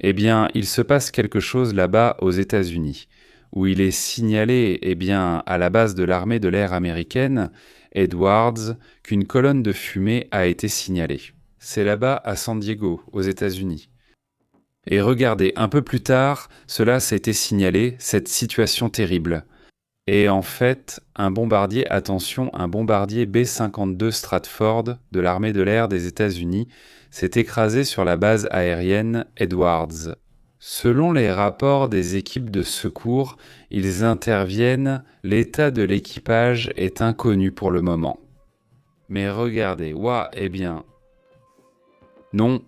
Eh bien, il se passe quelque chose là-bas aux États-Unis, où il est signalé, eh bien, à la base de l'armée de l'air américaine, Edwards, qu'une colonne de fumée a été signalée. C'est là-bas à San Diego, aux États-Unis. Et regardez, un peu plus tard, cela s'est été signalé, cette situation terrible. Et en fait, un bombardier, attention, un bombardier B-52 Stratford de l'armée de l'air des États-Unis s'est écrasé sur la base aérienne Edwards. Selon les rapports des équipes de secours, ils interviennent, l'état de l'équipage est inconnu pour le moment. Mais regardez, ouah, eh bien... Non,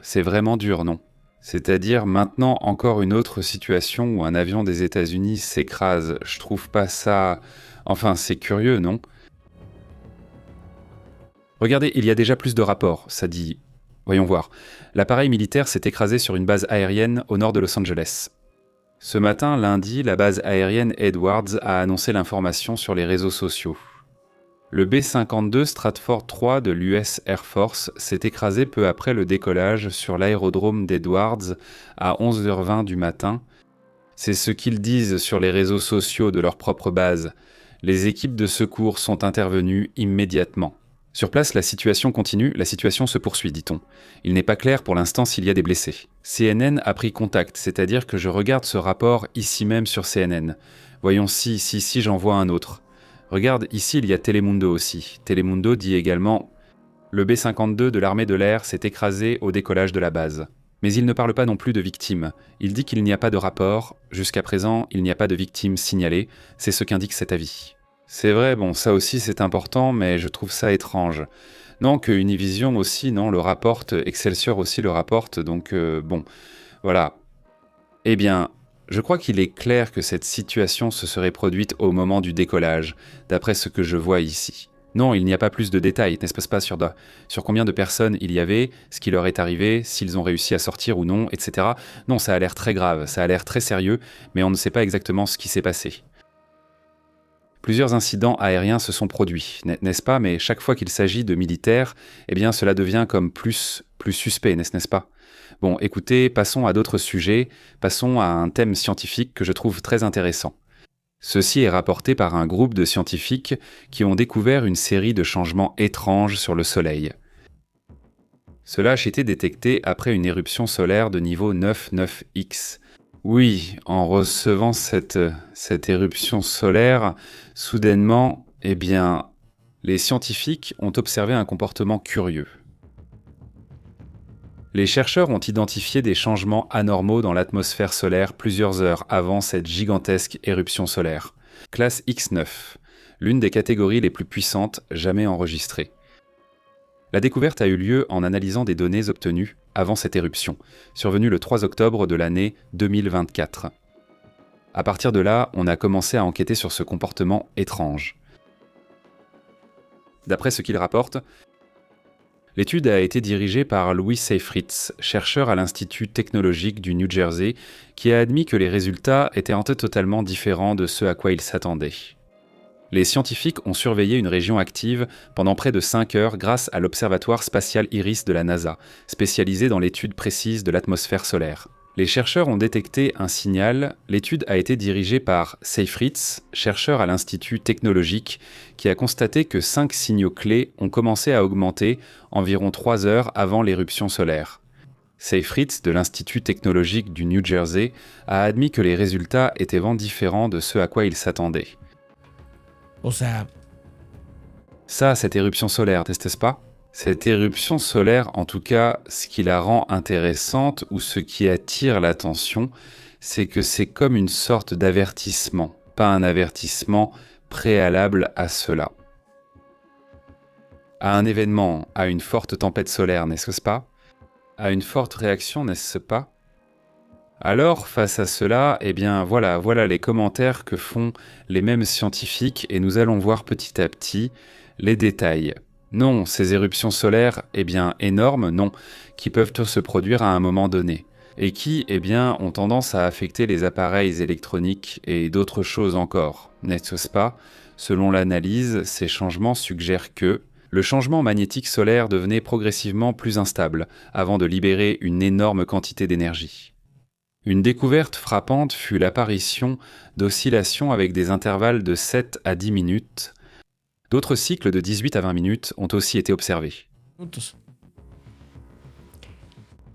c'est vraiment dur, non. C'est-à-dire maintenant encore une autre situation où un avion des États-Unis s'écrase. Je trouve pas ça... Enfin, c'est curieux, non? Regardez, il y a déjà plus de rapports, ça dit... Voyons voir. L'appareil militaire s'est écrasé sur une base aérienne au nord de Los Angeles. Ce matin, lundi, la base aérienne Edwards a annoncé l'information sur les réseaux sociaux. Le B-52 Stratford 3 de l'US Air Force s'est écrasé peu après le décollage sur l'aérodrome d'Edwards à 11h20 du matin. C'est ce qu'ils disent sur les réseaux sociaux de leur propre base. Les équipes de secours sont intervenues immédiatement. Sur place, la situation continue, la situation se poursuit, dit-on. Il n'est pas clair pour l'instant s'il y a des blessés. CNN a pris contact, c'est-à-dire que je regarde ce rapport ici même sur CNN. Voyons si j'en vois un autre. Regarde, ici il y a Telemundo aussi. Telemundo dit également « Le B-52 de l'armée de l'air s'est écrasé au décollage de la base ». Mais il ne parle pas non plus de victimes. Il dit qu'il n'y a pas de rapport. Jusqu'à présent, il n'y a pas de victimes signalées. C'est ce qu'indique cet avis. C'est vrai, bon, ça aussi c'est important, mais je trouve ça étrange. Non, que Univision aussi, non, le rapporte, Excelsior aussi le rapporte, donc bon, voilà. Eh bien... Je crois qu'il est clair que cette situation se serait produite au moment du décollage, d'après ce que je vois ici. Non, il n'y a pas plus de détails, n'est-ce pas, sur combien de personnes il y avait, ce qui leur est arrivé, s'ils ont réussi à sortir ou non, etc. Non, ça a l'air très grave, ça a l'air très sérieux, mais on ne sait pas exactement ce qui s'est passé. Plusieurs incidents aériens se sont produits, n'est-ce pas, mais chaque fois qu'il s'agit de militaires, eh bien cela devient comme plus suspect, n'est-ce pas? Bon, écoutez, passons à d'autres sujets, passons à un thème scientifique que je trouve très intéressant. Ceci est rapporté par un groupe de scientifiques qui ont découvert une série de changements étranges sur le Soleil. Cela a été détecté après une éruption solaire de niveau 9,9X. Oui, en recevant cette éruption solaire, soudainement, eh bien, les scientifiques ont observé un comportement curieux. Les chercheurs ont identifié des changements anormaux dans l'atmosphère solaire plusieurs heures avant cette gigantesque éruption solaire. Classe X9, l'une des catégories les plus puissantes jamais enregistrées. La découverte a eu lieu en analysant des données obtenues avant cette éruption, survenue le 3 octobre de l'année 2024. À partir de là, on a commencé à enquêter sur ce comportement étrange. D'après ce qu'il rapporte, l'étude a été dirigée par Louis Seifritz, chercheur à l'Institut technologique du New Jersey, qui a admis que les résultats étaient en fait totalement différents de ce à quoi il s'attendait. Les scientifiques ont surveillé une région active pendant près de 5 heures grâce à l'Observatoire spatial Iris de la NASA, spécialisé dans l'étude précise de l'atmosphère solaire. Les chercheurs ont détecté un signal. L'étude a été dirigée par Seifritz, chercheur à l'Institut technologique, qui a constaté que 5 signaux clés ont commencé à augmenter environ 3 heures avant l'éruption solaire. Seifritz, de l'Institut technologique du New Jersey, a admis que les résultats étaient vraiment différents de ce à quoi il s'attendait. Ça, cette éruption solaire, n'est-ce pas ? Cette éruption solaire, en tout cas, ce qui la rend intéressante ou ce qui attire l'attention, c'est que c'est comme une sorte d'avertissement, pas un avertissement préalable à cela. À un événement, à une forte tempête solaire, n'est-ce pas ? À une forte réaction, n'est-ce pas ? Alors, face à cela, eh bien voilà les commentaires que font les mêmes scientifiques et nous allons voir petit à petit les détails. Non, ces éruptions solaires, eh bien, énormes, non, qui peuvent se produire à un moment donné, et qui, eh bien, ont tendance à affecter les appareils électroniques et d'autres choses encore, n'est-ce pas ? Selon l'analyse, ces changements suggèrent que le changement magnétique solaire devenait progressivement plus instable, avant de libérer une énorme quantité d'énergie. Une découverte frappante fut l'apparition d'oscillations avec des intervalles de 7 à 10 minutes. D'autres cycles de 18 à 20 minutes ont aussi été observés.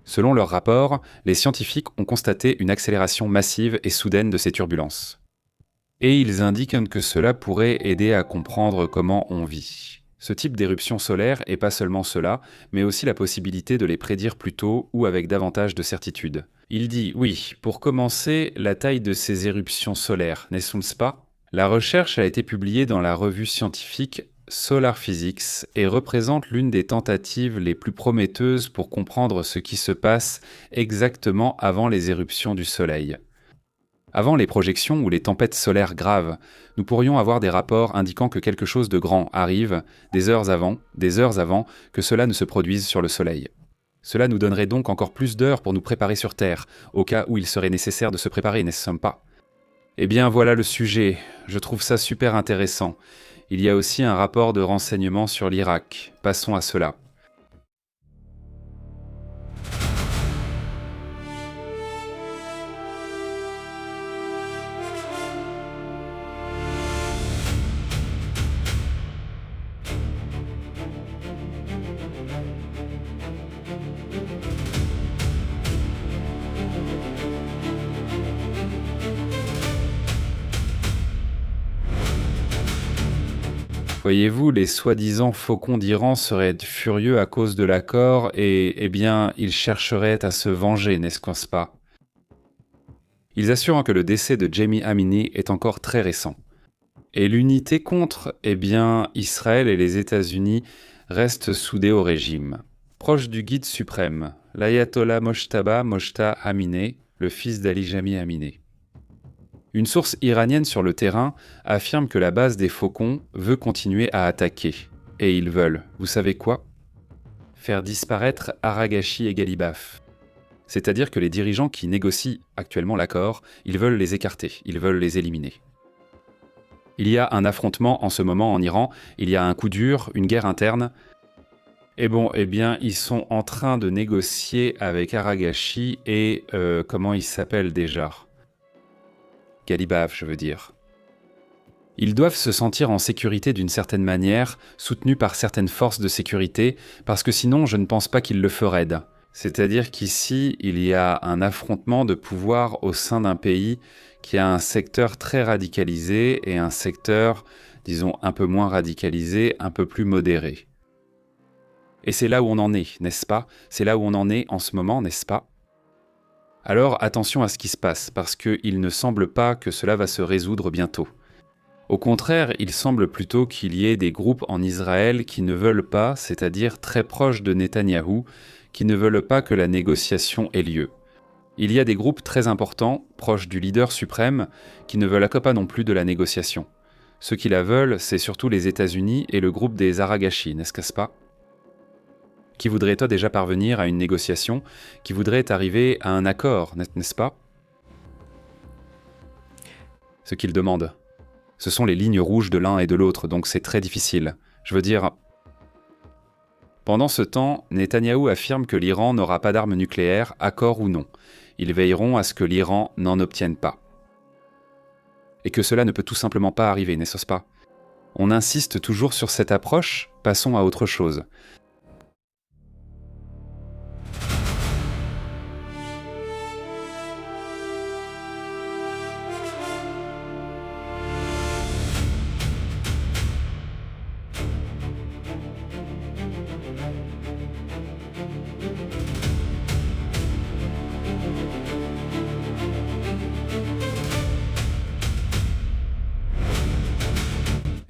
Selon leur rapport, les scientifiques ont constaté une accélération massive et soudaine de ces turbulences. Et ils indiquent que cela pourrait aider à comprendre comment on vit. Ce type d'éruption solaire est pas seulement cela, mais aussi la possibilité de les prédire plus tôt ou avec davantage de certitude. Il dit, oui, pour commencer, la taille de ces éruptions solaires, n'est-ce pas ? La recherche a été publiée dans la revue scientifique Solar Physics et représente l'une des tentatives les plus prometteuses pour comprendre ce qui se passe exactement avant les éruptions du Soleil. Avant les projections ou les tempêtes solaires graves, nous pourrions avoir des rapports indiquant que quelque chose de grand arrive des heures avant que cela ne se produise sur le Soleil. Cela nous donnerait donc encore plus d'heures pour nous préparer sur Terre, au cas où il serait nécessaire de se préparer, n'est-ce pas ? Eh bien voilà le sujet, je trouve ça super intéressant. Il y a aussi un rapport de renseignement sur l'Irak. Passons à cela. Voyez-vous, les soi-disant faucons d'Iran seraient furieux à cause de l'accord et, eh bien, ils chercheraient à se venger, n'est-ce pas ? Ils assurent que le décès de Jamie Amini est encore très récent. Et l'unité contre, eh bien, Israël et les États-Unis restent soudés au régime. Proche du guide suprême, l'ayatollah Mojtaba Amineh, le fils d'Ali Jami Amineh. Une source iranienne sur le terrain affirme que la base des faucons veut continuer à attaquer. Et ils veulent, vous savez quoi ? Faire disparaître Aragachi et Galibaf. C'est-à-dire que les dirigeants qui négocient actuellement l'accord, ils veulent les écarter, ils veulent les éliminer. Il y a un affrontement en ce moment en Iran, il y a un coup dur, une guerre interne. Et bon, eh bien, ils sont en train de négocier avec Aragachi et comment il s'appelle déjà ? Galibaf, je veux dire. Ils doivent se sentir en sécurité d'une certaine manière, soutenus par certaines forces de sécurité, parce que sinon je ne pense pas qu'ils le feraient. C'est-à-dire qu'ici, il y a un affrontement de pouvoir au sein d'un pays qui a un secteur très radicalisé et un secteur, disons, un peu moins radicalisé, un peu plus modéré. Et c'est là où on en est, n'est-ce pas ? C'est là où on en est en ce moment, n'est-ce pas ? Alors attention à ce qui se passe, parce qu'il ne semble pas que cela va se résoudre bientôt. Au contraire, il semble plutôt qu'il y ait des groupes en Israël qui ne veulent pas, c'est-à-dire très proches de Netanyahou, qui ne veulent pas que la négociation ait lieu. Il y a des groupes très importants, proches du leader suprême, qui ne veulent pas non plus de la négociation. Ceux qui la veulent, c'est surtout les États-Unis et le groupe des Aragachi, n'est-ce pas ? Qui voudrait déjà parvenir à une négociation, qui voudrait arriver à un accord, n'est-ce pas ? Ce qu'ils demandent. Ce sont les lignes rouges de l'un et de l'autre, donc c'est très difficile. Je veux dire... Pendant ce temps, Netanyahou affirme que l'Iran n'aura pas d'armes nucléaires, accord ou non. Ils veilleront à ce que l'Iran n'en obtienne pas. Et que cela ne peut tout simplement pas arriver, n'est-ce pas ? On insiste toujours sur cette approche, passons à autre chose.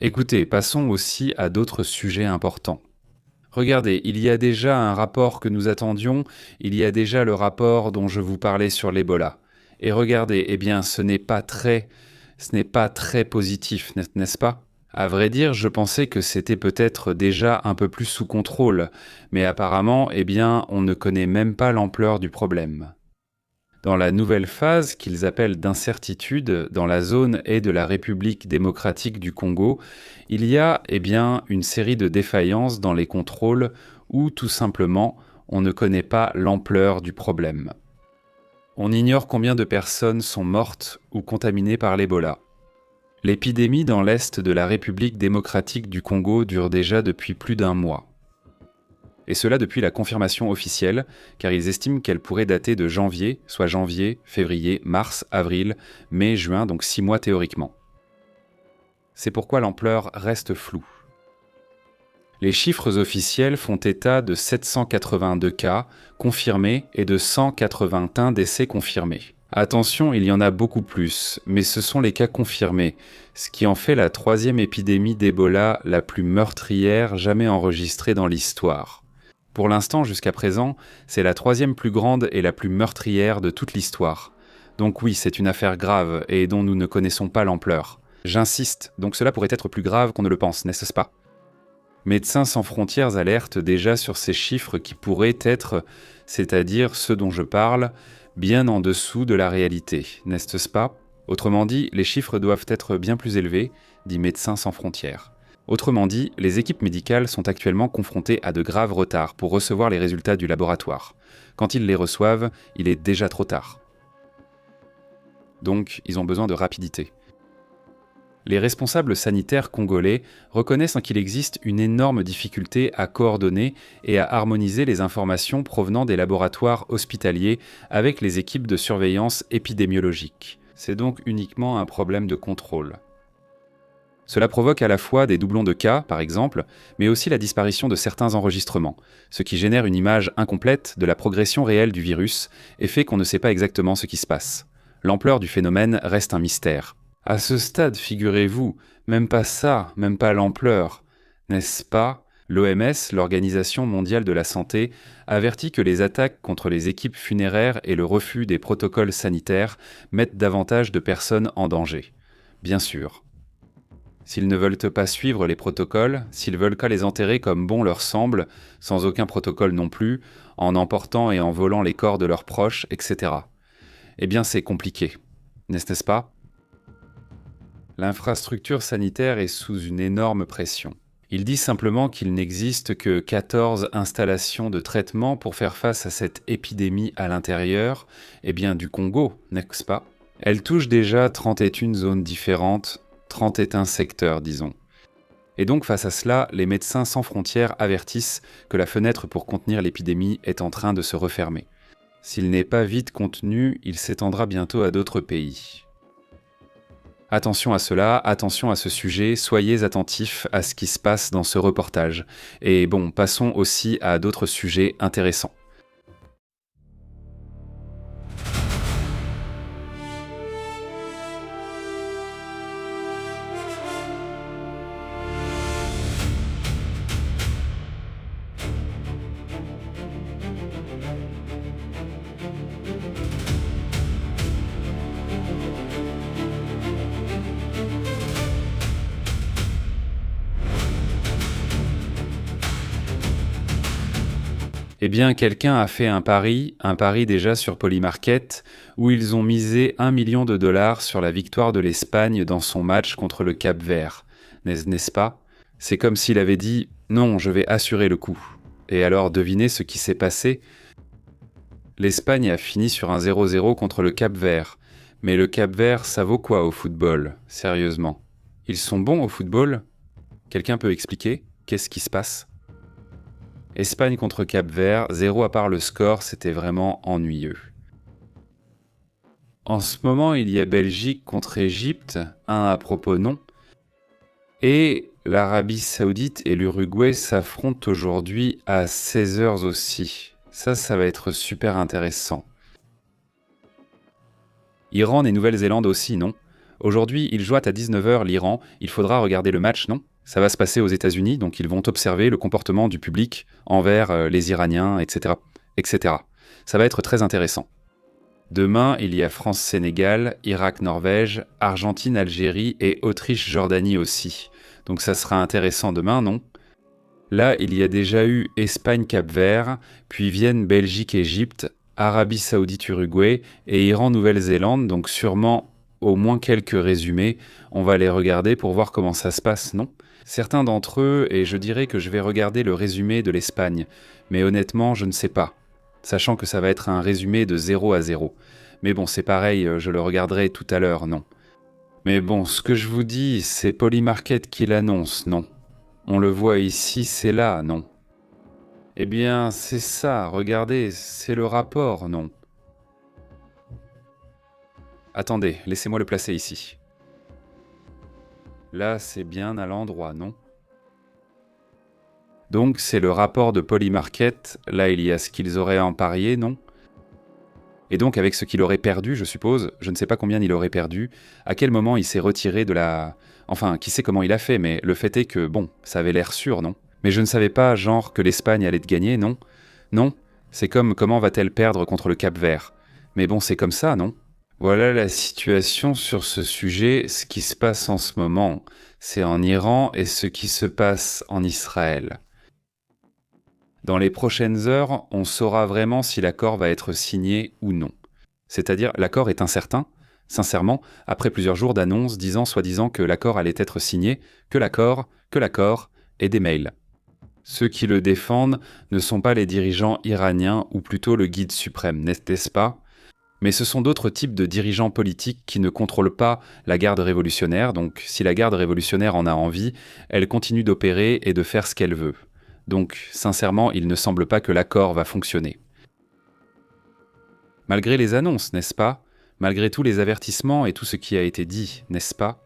Écoutez, passons aussi à d'autres sujets importants. Regardez, il y a déjà un rapport que nous attendions, il y a déjà le rapport dont je vous parlais sur l'Ebola. Et regardez, eh bien, ce n'est pas très positif, n'est-ce pas ? À vrai dire, je pensais que c'était peut-être déjà un peu plus sous contrôle, mais apparemment, eh bien, on ne connaît même pas l'ampleur du problème. Dans la nouvelle phase qu'ils appellent d'incertitude dans la zone et de la République démocratique du Congo, il y a une série de défaillances dans les contrôles où tout simplement on ne connaît pas l'ampleur du problème. On ignore combien de personnes sont mortes ou contaminées par l'Ebola. L'épidémie dans l'est de la République démocratique du Congo dure déjà depuis plus d'1 mois. Et cela depuis la confirmation officielle, car ils estiment qu'elle pourrait dater de janvier, soit janvier, février, mars, avril, mai, juin, donc 6 mois théoriquement. C'est pourquoi l'ampleur reste floue. Les chiffres officiels font état de 782 cas confirmés et de 181 décès confirmés. Attention, il y en a beaucoup plus, mais ce sont les cas confirmés, ce qui en fait la 3e épidémie d'Ebola la plus meurtrière jamais enregistrée dans l'histoire. Pour l'instant, jusqu'à présent, c'est la 3e plus grande et la plus meurtrière de toute l'histoire. Donc oui, c'est une affaire grave et dont nous ne connaissons pas l'ampleur. J'insiste, donc cela pourrait être plus grave qu'on ne le pense, n'est-ce pas ? Médecins sans frontières alertent déjà sur ces chiffres qui pourraient être, c'est-à-dire ceux dont je parle, bien en dessous de la réalité, n'est-ce pas ? Autrement dit, les chiffres doivent être bien plus élevés, dit Médecins sans frontières. Autrement dit, les équipes médicales sont actuellement confrontées à de graves retards pour recevoir les résultats du laboratoire. Quand ils les reçoivent, il est déjà trop tard. Donc, ils ont besoin de rapidité. Les responsables sanitaires congolais reconnaissent qu'il existe une énorme difficulté à coordonner et à harmoniser les informations provenant des laboratoires hospitaliers avec les équipes de surveillance épidémiologique. C'est donc uniquement un problème de contrôle. Cela provoque à la fois des doublons de cas, par exemple, mais aussi la disparition de certains enregistrements, ce qui génère une image incomplète de la progression réelle du virus et fait qu'on ne sait pas exactement ce qui se passe. L'ampleur du phénomène reste un mystère. À ce stade, figurez-vous, même pas ça, même pas l'ampleur, n'est-ce pas ? L'OMS, l'Organisation mondiale de la santé, avertit que les attaques contre les équipes funéraires et le refus des protocoles sanitaires mettent davantage de personnes en danger. Bien sûr. S'ils ne veulent pas suivre les protocoles, s'ils veulent qu'à les enterrer comme bon leur semble, sans aucun protocole non plus, en emportant et en volant les corps de leurs proches, etc. Eh bien c'est compliqué, n'est-ce pas ? L'infrastructure sanitaire est sous une énorme pression. Il dit simplement qu'il n'existe que 14 installations de traitement pour faire face à cette épidémie à l'intérieur, eh bien du Congo, n'est-ce pas ? Elle touche déjà 31 zones différentes, 31 secteurs, disons. Et donc, face à cela, les médecins sans frontières avertissent que la fenêtre pour contenir l'épidémie est en train de se refermer. S'il n'est pas vite contenu, il s'étendra bientôt à d'autres pays. Attention à cela, attention à ce sujet, soyez attentifs à ce qui se passe dans ce reportage. Et bon, passons aussi à d'autres sujets intéressants. Eh bien, quelqu'un a fait un pari déjà sur Polymarket, où ils ont misé $1 million sur la victoire de l'Espagne dans son match contre le Cap-Vert. N'est-ce pas ? C'est comme s'il avait dit « Non, je vais assurer le coup ». Et alors, devinez ce qui s'est passé ? L'Espagne a fini sur un 0-0 contre le Cap-Vert. Mais le Cap-Vert, ça vaut quoi au football ? Sérieusement. Ils sont bons au football ? Quelqu'un peut expliquer ? Qu'est-ce qui se passe ? Espagne contre Cap-Vert, 0 à part le score, c'était vraiment ennuyeux. En ce moment, il y a Belgique contre Égypte, 1 à propos non. Et l'Arabie Saoudite et l'Uruguay s'affrontent aujourd'hui à 16h aussi. Ça va être super intéressant. Iran et Nouvelle-Zélande aussi, non ? Aujourd'hui, ils jouent à 19h l'Iran, il faudra regarder le match, non ? Ça va se passer aux États-Unis, donc ils vont observer le comportement du public envers les Iraniens, etc., etc. Ça va être très intéressant. Demain, il y a France-Sénégal, Irak-Norvège, Argentine-Algérie et Autriche-Jordanie aussi. Donc ça sera intéressant demain, non ? Là, il y a déjà eu Espagne-Cap-Vert, puis viennent Belgique-Égypte, Arabie Saoudite-Uruguay et Iran-Nouvelle-Zélande, donc sûrement au moins quelques résumés. On va les regarder pour voir comment ça se passe, non ? Certains d'entre eux, et je dirais que je vais regarder le résumé de l'Espagne, mais honnêtement, je ne sais pas, sachant que ça va être un résumé de 0 à 0. Mais bon, c'est pareil, je le regarderai tout à l'heure, non. Mais bon, ce que je vous dis, c'est Polymarket qui l'annonce, non. On le voit ici, c'est là, non. Eh bien, c'est ça, regardez, c'est le rapport, non. Attendez, laissez-moi le placer ici. Là, c'est bien à l'endroit, non? Donc, c'est le rapport de Polymarket, là il y a ce qu'ils auraient en parier, non? Et donc, avec ce qu'il aurait perdu, je suppose, je ne sais pas combien il aurait perdu, à quel moment il s'est retiré de la... Enfin, qui sait comment il a fait, mais le fait est que, bon, ça avait l'air sûr, non? Mais je ne savais pas, genre, que l'Espagne allait te gagner, non? Non? C'est comme comment va-t-elle perdre contre le Cap-Vert? Mais bon, c'est comme ça, non? Voilà la situation sur ce sujet, ce qui se passe en ce moment, c'est en Iran et ce qui se passe en Israël. Dans les prochaines heures, on saura vraiment si l'accord va être signé ou non. C'est-à-dire, l'accord est incertain. Sincèrement, après plusieurs jours d'annonces disant soi-disant que l'accord allait être signé, que l'accord, et des mails. Ceux qui le défendent ne sont pas les dirigeants iraniens ou plutôt le guide suprême, n'est-ce pas? Mais ce sont d'autres types de dirigeants politiques qui ne contrôlent pas la garde révolutionnaire, donc si la garde révolutionnaire en a envie, elle continue d'opérer et de faire ce qu'elle veut. Donc, sincèrement, il ne semble pas que l'accord va fonctionner. Malgré les annonces, n'est-ce pas? Malgré tous les avertissements et tout ce qui a été dit, n'est-ce pas?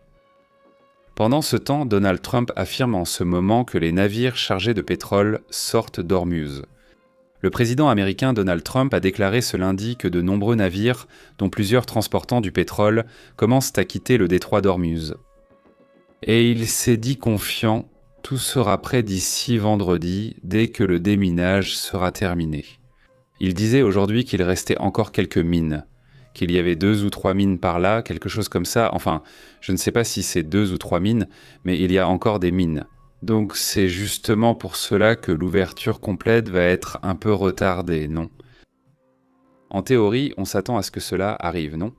Pendant ce temps, Donald Trump affirme en ce moment que les navires chargés de pétrole sortent d'Ormuz. Le président américain Donald Trump a déclaré ce lundi que de nombreux navires, dont plusieurs transportant du pétrole, commencent à quitter le détroit d'Ormuz. Et il s'est dit confiant, tout sera prêt d'ici vendredi, dès que le déminage sera terminé. Il disait aujourd'hui qu'il restait encore quelques mines, qu'il y avait 2 ou 3 mines par là, quelque chose comme ça. Enfin, je ne sais pas si c'est 2 ou 3 mines, mais il y a encore des mines. Donc c'est justement pour cela que l'ouverture complète va être un peu retardée, non? En théorie, on s'attend à ce que cela arrive, non?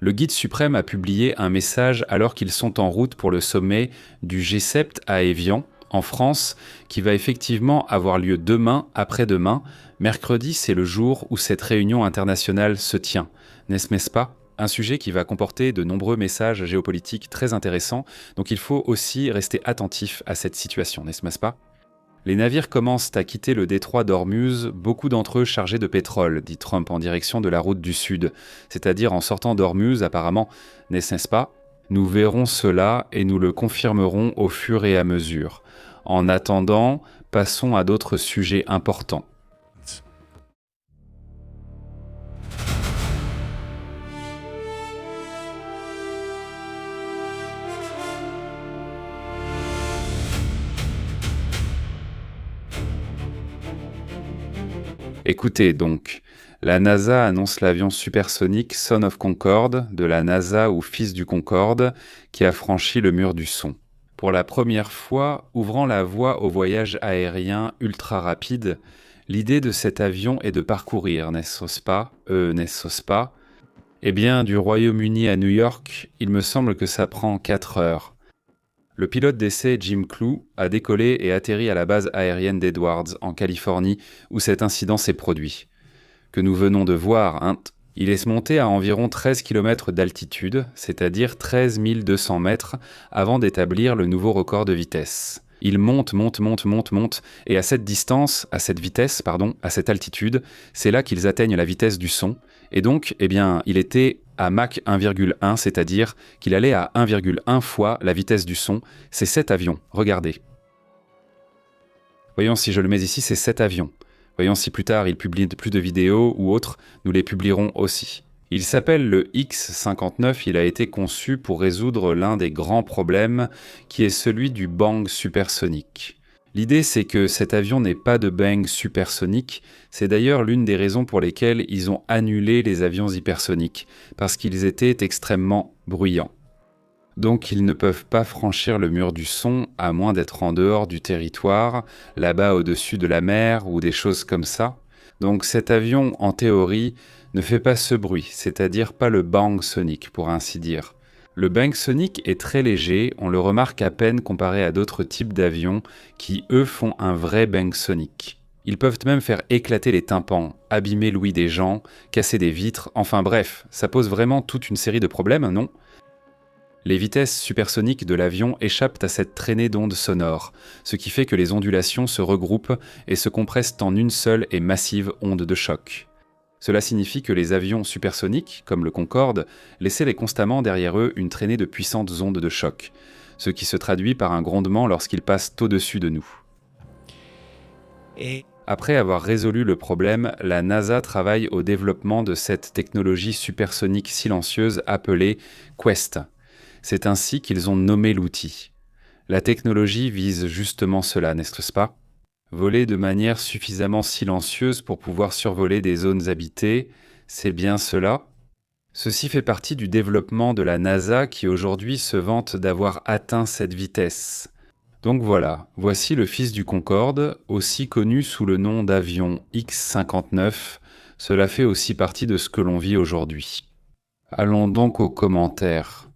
Le guide suprême a publié un message alors qu'ils sont en route pour le sommet du G7 à Évian, en France, qui va effectivement avoir lieu demain, après-demain. Mercredi, c'est le jour où cette réunion internationale se tient, n'est-ce pas? Un sujet qui va comporter de nombreux messages géopolitiques très intéressants, donc il faut aussi rester attentif à cette situation, n'est-ce pas? Les navires commencent à quitter le détroit d'Ormuz, beaucoup d'entre eux chargés de pétrole, dit Trump en direction de la route du Sud, c'est-à-dire en sortant d'Ormuz apparemment, n'est-ce pas? Nous verrons cela et nous le confirmerons au fur et à mesure. En attendant, passons à d'autres sujets importants. Écoutez donc, la NASA annonce l'avion supersonique Son of Concorde de la NASA ou Fils du Concorde qui a franchi le mur du son. Pour la première fois, ouvrant la voie au voyage aérien ultra rapide, l'idée de cet avion est de parcourir, n'est-ce pas? Eh bien, du Royaume-Uni à New York, il me semble que ça prend 4 heures. Le pilote d'essai Jim Clou a décollé et atterri à la base aérienne d'Edwards, en Californie, où cet incident s'est produit. Que nous venons de voir, hein. Il est monté à environ 13 km d'altitude, c'est-à-dire 13 200 mètres, avant d'établir le nouveau record de vitesse. Il monte, et à cette distance, à cette vitesse, à cette altitude, c'est là qu'ils atteignent la vitesse du son, et donc, eh bien, il était à Mach 1,1, c'est-à-dire qu'il allait à 1,1 fois la vitesse du son. C'est cet avion, regardez. Voyons si je le mets ici, c'est cet avion. Voyons si plus tard il publie plus de vidéos ou autres, nous les publierons aussi. Il s'appelle le X-59, il a été conçu pour résoudre l'un des grands problèmes qui est celui du bang supersonique. L'idée c'est que cet avion n'est pas de bang supersonique, c'est d'ailleurs l'une des raisons pour lesquelles ils ont annulé les avions hypersoniques, parce qu'ils étaient extrêmement bruyants. Donc ils ne peuvent pas franchir le mur du son à moins d'être en dehors du territoire, là-bas au-dessus de la mer ou des choses comme ça. Donc cet avion, en théorie, ne fait pas ce bruit, c'est-à-dire pas le bang sonique pour ainsi dire. Le bang sonique est très léger, on le remarque à peine comparé à d'autres types d'avions qui, eux, font un vrai bang sonique. Ils peuvent même faire éclater les tympans, abîmer l'ouïe des gens, casser des vitres, enfin bref, ça pose vraiment toute une série de problèmes, non ? Les vitesses supersoniques de l'avion échappent à cette traînée d'ondes sonores, ce qui fait que les ondulations se regroupent et se compressent en une seule et massive onde de choc. Cela signifie que les avions supersoniques, comme le Concorde, laissaient constamment derrière eux une traînée de puissantes ondes de choc, ce qui se traduit par un grondement lorsqu'ils passent au-dessus de nous. Après avoir résolu le problème, la NASA travaille au développement de cette technologie supersonique silencieuse appelée Quest. C'est ainsi qu'ils ont nommé l'outil. La technologie vise justement cela, n'est-ce pas ? Voler de manière suffisamment silencieuse pour pouvoir survoler des zones habitées, c'est bien cela ? Ceci fait partie du développement de la NASA qui aujourd'hui se vante d'avoir atteint cette vitesse. Donc voilà, voici le fils du Concorde, aussi connu sous le nom d'avion X-59. Cela fait aussi partie de ce que l'on vit aujourd'hui. Allons donc aux commentaires.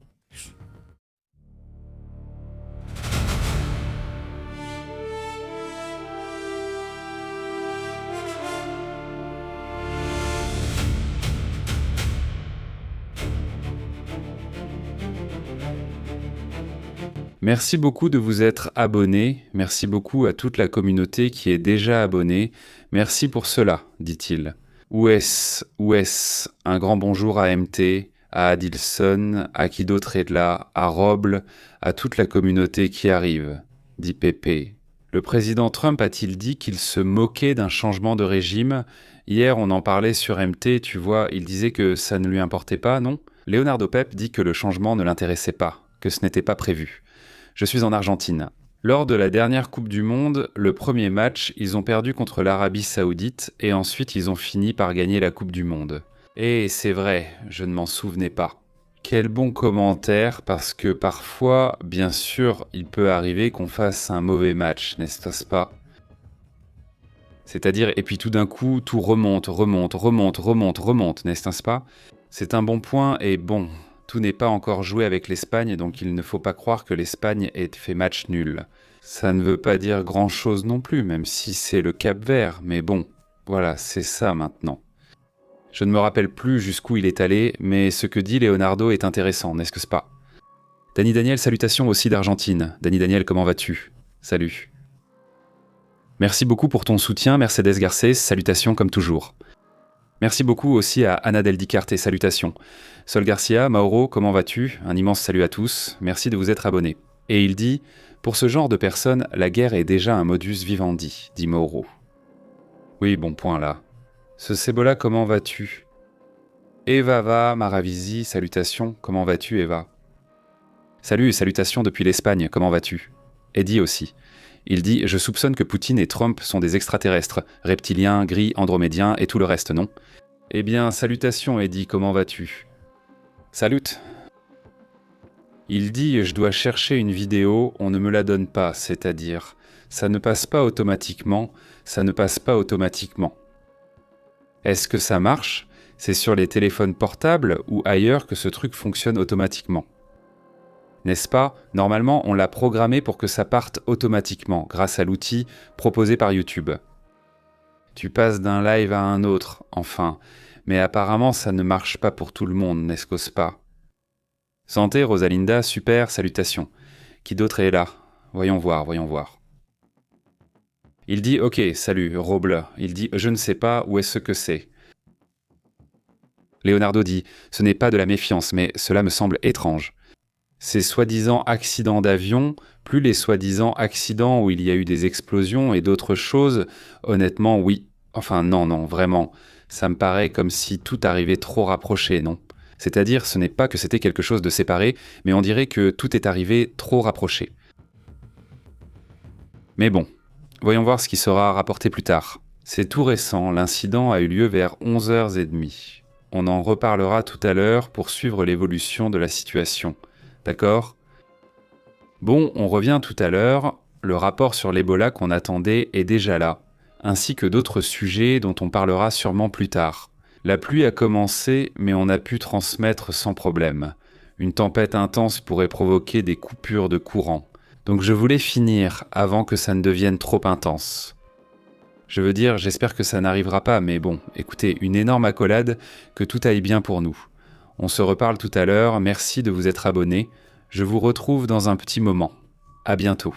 Merci beaucoup de vous être abonné, merci beaucoup à toute la communauté qui est déjà abonnée, merci pour cela, dit-il. Où est-ce, un grand bonjour à MT, à Adilson, à qui d'autre est là, à Roble, à toute la communauté qui arrive, dit Pépé. Le président Trump a-t-il dit qu'il se moquait d'un changement de régime ? Hier, on en parlait sur MT, tu vois, il disait que ça ne lui importait pas, non ? Leonardo Pep dit que le changement ne l'intéressait pas, que ce n'était pas prévu. Je suis en Argentine. Lors de la dernière Coupe du Monde, le premier match, ils ont perdu contre l'Arabie Saoudite et ensuite ils ont fini par gagner la Coupe du Monde. Et c'est vrai, je ne m'en souvenais pas. Quel bon commentaire, parce que parfois, bien sûr, il peut arriver qu'on fasse un mauvais match, n'est-ce pas ? C'est-à-dire, et puis tout d'un coup, tout remonte, n'est-ce pas ? C'est un bon point et bon... Tout n'est pas encore joué avec l'Espagne, donc il ne faut pas croire que l'Espagne ait fait match nul. Ça ne veut pas dire grand-chose non plus, même si c'est le Cap-Vert, mais bon, voilà, c'est ça maintenant. Je ne me rappelle plus jusqu'où il est allé, mais ce que dit Leonardo est intéressant, n'est-ce pas ? Dani Daniel, salutations aussi d'Argentine. Dani Daniel, comment vas-tu ? Salut. Merci beaucoup pour ton soutien, Mercedes Garcés, salutations comme toujours. Merci beaucoup aussi à Anna Del Dicarte, salutations. Sol Garcia, Mauro, comment vas-tu ? Un immense salut à tous, merci de vous être abonnés. Et il dit « Pour ce genre de personnes, la guerre est déjà un modus vivendi », dit Mauro. Oui, bon point là. Ce Cebola, comment vas-tu ? Eva va, Maravisi, salutations, comment vas-tu Eva ? Salut et salutations depuis l'Espagne, comment vas-tu ? Eddie aussi. Il dit « Je soupçonne que Poutine et Trump sont des extraterrestres, reptiliens, gris, andromédiens et tout le reste, non ? Eh bien, salutations Eddie, comment vas-tu ? Salut. Il dit « Je dois chercher une vidéo, on ne me la donne pas, c'est-à-dire, ça ne passe pas automatiquement, ça ne passe pas automatiquement. » Est-ce que ça marche ? C'est sur les téléphones portables ou ailleurs que ce truc fonctionne automatiquement ? N'est-ce pas ? Normalement, on l'a programmé pour que ça parte automatiquement, grâce à l'outil proposé par YouTube. Tu passes d'un live à un autre, enfin, mais apparemment ça ne marche pas pour tout le monde, n'est-ce pas ? Santé, Rosalinda, super, salutations. Qui d'autre est là ? Voyons voir. Il dit « Ok, salut, Roble ». Il dit « Je ne sais pas où est-ce que c'est ». Leonardo dit « Ce n'est pas de la méfiance, mais cela me semble étrange. Ces soi-disant accidents d'avion, plus les soi-disant accidents où il y a eu des explosions et d'autres choses, honnêtement, oui. Enfin, non, vraiment. Ça me paraît comme si tout arrivait trop rapproché, non ? C'est-à-dire, ce n'est pas que c'était quelque chose de séparé, mais on dirait que tout est arrivé trop rapproché. Mais bon, voyons voir ce qui sera rapporté plus tard. C'est tout récent, l'incident a eu lieu vers 11h30. On en reparlera tout à l'heure pour suivre l'évolution de la situation. D'accord ? Bon, on revient tout à l'heure. Le rapport sur l'Ebola qu'on attendait est déjà là, ainsi que d'autres sujets dont on parlera sûrement plus tard. La pluie a commencé, mais on a pu transmettre sans problème. Une tempête intense pourrait provoquer des coupures de courant. Donc je voulais finir avant que ça ne devienne trop intense. Je veux dire, j'espère que ça n'arrivera pas, mais bon, écoutez, une énorme accolade, que tout aille bien pour nous. On se reparle tout à l'heure, merci de vous être abonné. Je vous retrouve dans un petit moment. À bientôt.